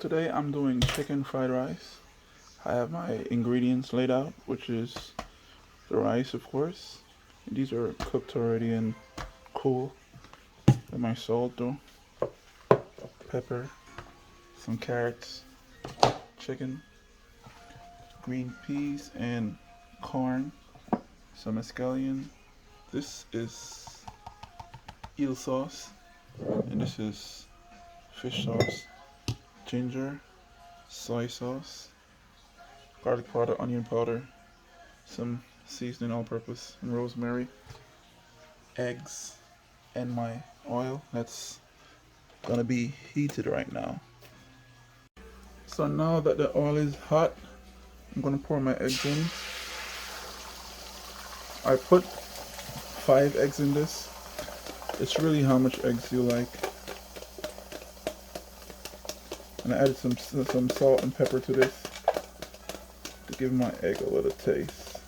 today I'm doing chicken fried rice. I have my ingredients laid out, which is the rice, of course. These are cooked already and cool. And my salt, though, pepper, some carrots, chicken, green peas, and corn, some scallion. This is eel sauce, and this is fish sauce, ginger, soy sauce, garlic powder, onion powder, some seasoning all purpose, and rosemary, eggs, and my oil that's gonna be heated right now. So now that the oil is hot, I'm gonna pour my eggs in. I put 5 eggs in this. It's really how much eggs you like. And I added some salt and pepper to this to give my egg a little taste.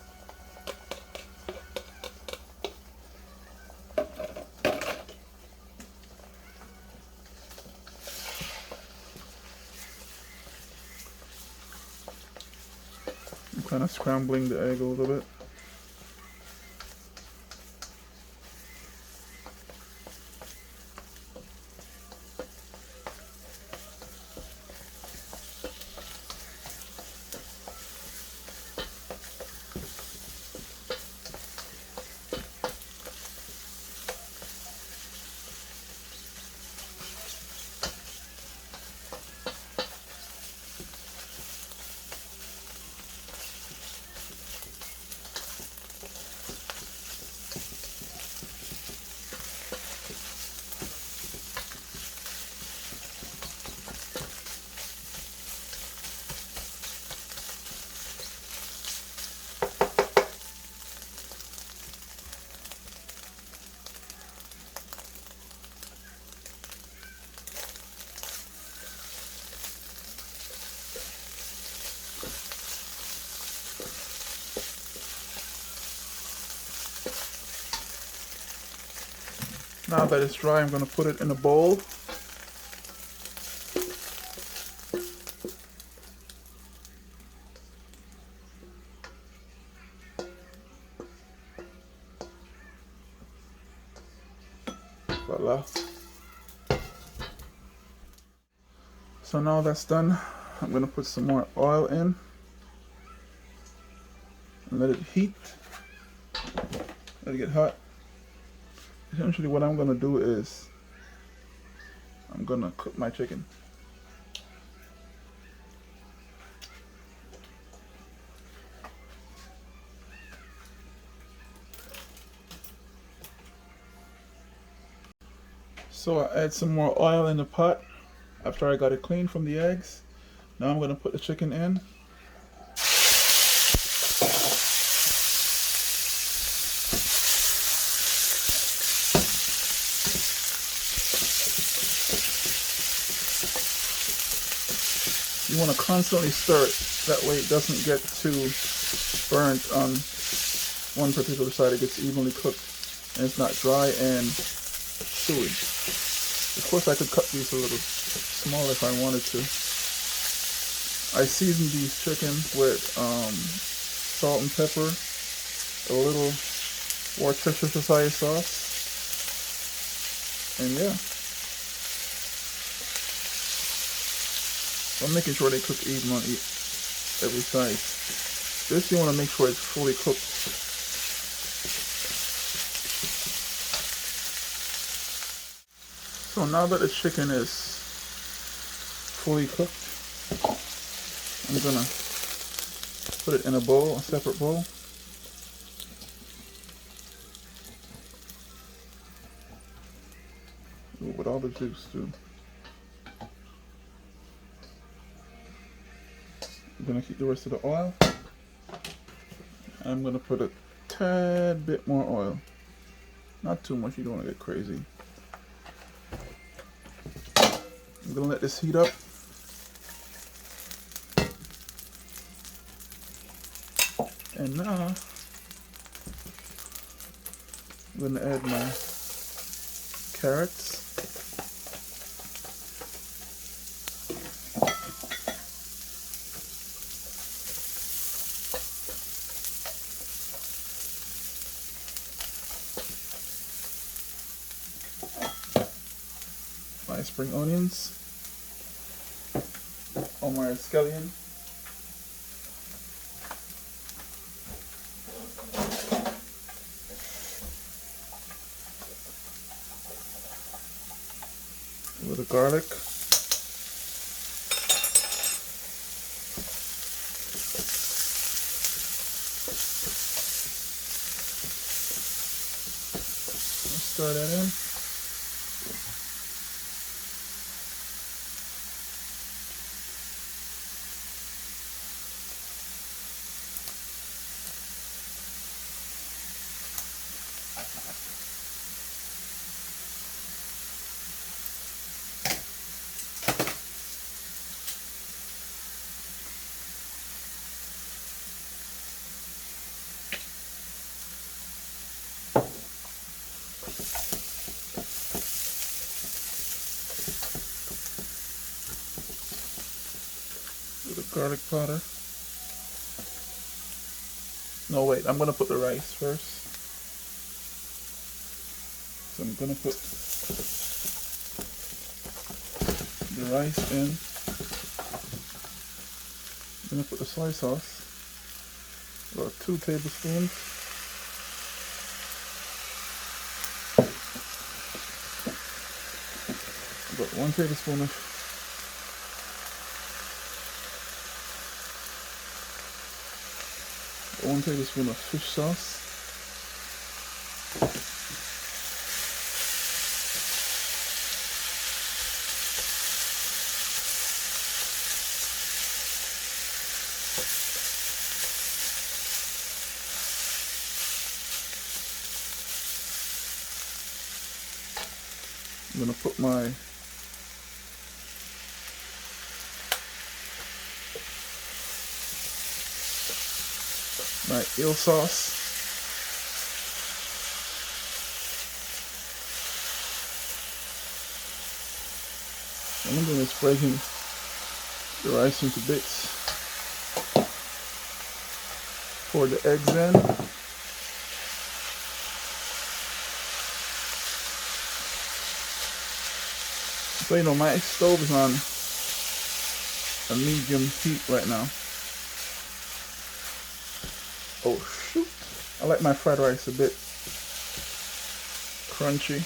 I'm kind of scrambling the egg a little bit. Now that it's dry, I'm going to put it in a bowl. Voila. So now that's done, I'm going to put some more oil in and let it heat. Let it get hot. Essentially what I'm going to do is I'm going to cook my chicken. So I add some more oil in the pot after I got it clean from the eggs. Now I'm going to put the chicken in. You want to constantly stir it, that way it doesn't get too burnt on one particular side. It gets evenly cooked and it's not dry and chewy. Of course I could cut these a little smaller if I wanted to. I season these chicken with salt and pepper, a little Worcestershire sauce, and yeah. I'm making sure they cook even on every side. This you want to make sure it's fully cooked. So now that the chicken is fully cooked, I'm gonna put it in a bowl, a separate bowl. With all the juice too. I'm going to keep the rest of the oil. I'm going to put a tad bit more oil. Not too much, you don't want to get crazy. I'm going to let this heat up. And now, I'm going to add my carrots. my spring onions on my scallion. A little garlic. Stir that in. With the garlic powder. No, wait, I'm gonna put the rice first. So I'm gonna put the rice in. I'm gonna put the soy sauce. About 2 tablespoons. About 1 tablespoon of fish sauce. I'm gonna put my eel sauce. And I'm gonna breaking the rice into bits. Pour the eggs in. So you know, my stove is on a medium heat right now. Oh shoot! I like my fried rice a bit crunchy.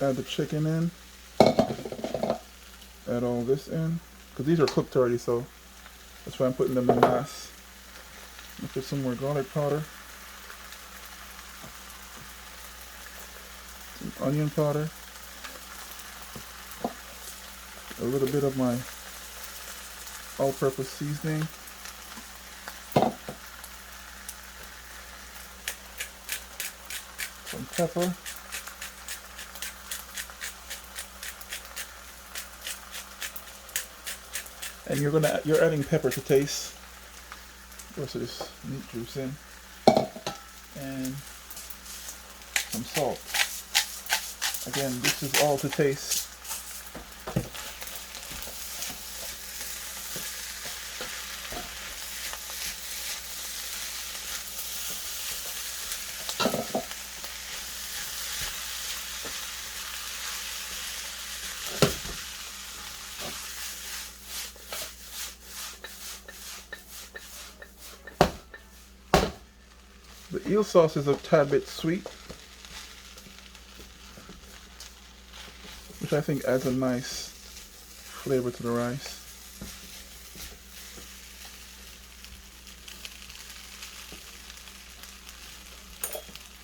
Add the chicken in. Add all this in. Because these are cooked already, so that's why I'm putting them in last. I'm gonna put some more garlic powder. Some onion powder. A little bit of my all-purpose seasoning. Some pepper. And you're adding pepper to taste versus meat juice in. And some salt. Again, this is all to taste. The eel sauce is a tad bit sweet, which I think adds a nice flavor to the rice.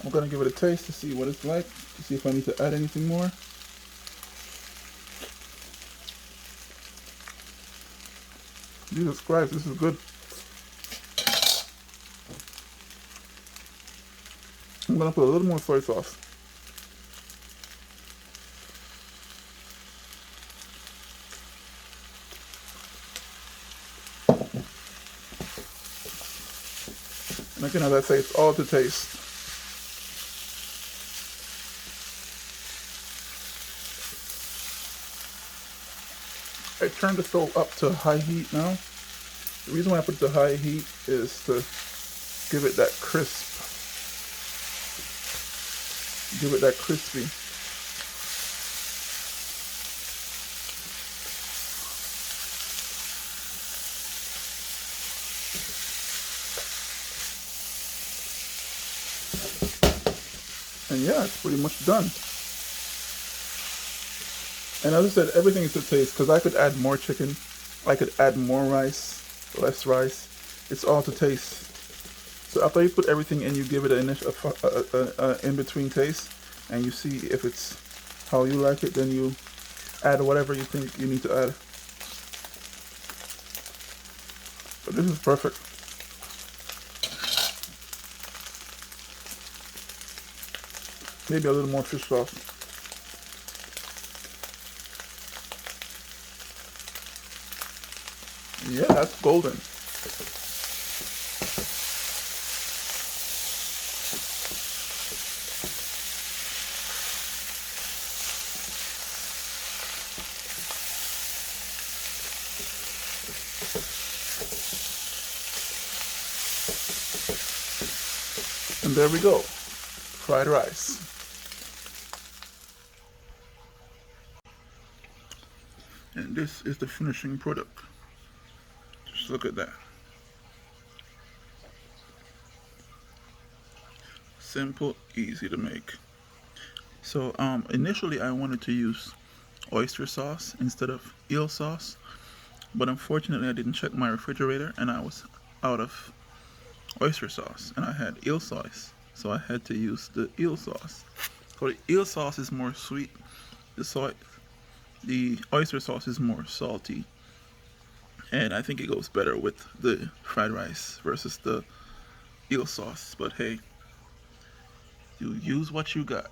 I'm gonna give it a taste to see what it's like, to see if I need to add anything more. Jesus Christ, this is good. I'm gonna put a little more soy sauce. And again, as I say, it's all to taste. I turned the stove up to high heat now. The reason why I put the high heat is to give it that crisp give it that crispy. And yeah, it's pretty much done. And as I said, everything is to taste, because I could add more chicken, I could add more rice, less rice. It's all to taste. So after you put everything in, you give it an initial in-between taste, and you see if it's how you like it. Then you add whatever you think you need to add. But this is perfect. Maybe a little more fish sauce. Yeah, that's golden. And there we go, fried rice. And this is the finishing product. Just look at that. Simple, easy to make. So initially I wanted to use oyster sauce instead of eel sauce, but unfortunately I didn't check my refrigerator and I was out of oyster sauce and I had eel sauce, so I had to use the eel sauce. So the eel sauce is more sweet, the oyster sauce is more salty, and I think it goes better with the fried rice versus the eel sauce. But hey, you use what you got.